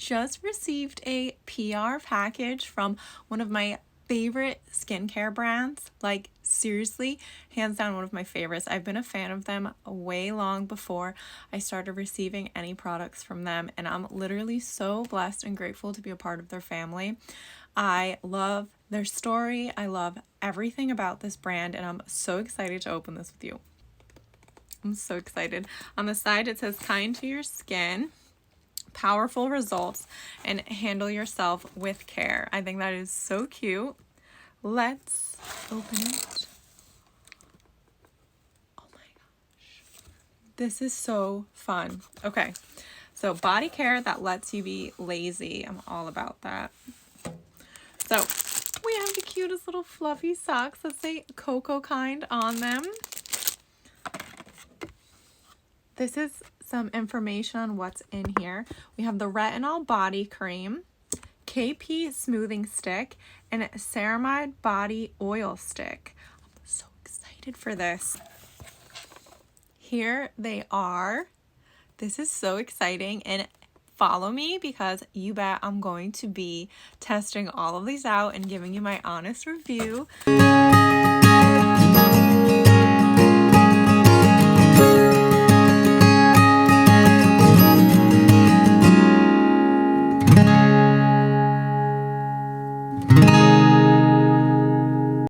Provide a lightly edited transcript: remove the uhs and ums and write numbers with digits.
just received a PR package from one of my favorite skincare brands. Like, seriously, hands down one of my favorites. I've been a fan of them way long before I started receiving any products from them, and I'm literally so blessed and grateful to be a part of their family. I love their story. I love everything about this brand, and I'm so excited to open this with you. I'm so excited. On the side it says kind to your skin, powerful results, and handle yourself with care. I think that is so cute. Let's open it. Oh my gosh. This is so fun. Okay. So Bodycare that lets you be lazy. I'm all about that. So we have the cutest little fluffy socks that say Cocokind on them. This is some information on what's in here. We have the retinol body cream, KP smoothing stick, and a ceramide body oil stick. I'm so excited for this. Here they are. This is so exciting, and follow me because you bet I'm going to be testing all of these out and giving you my honest review.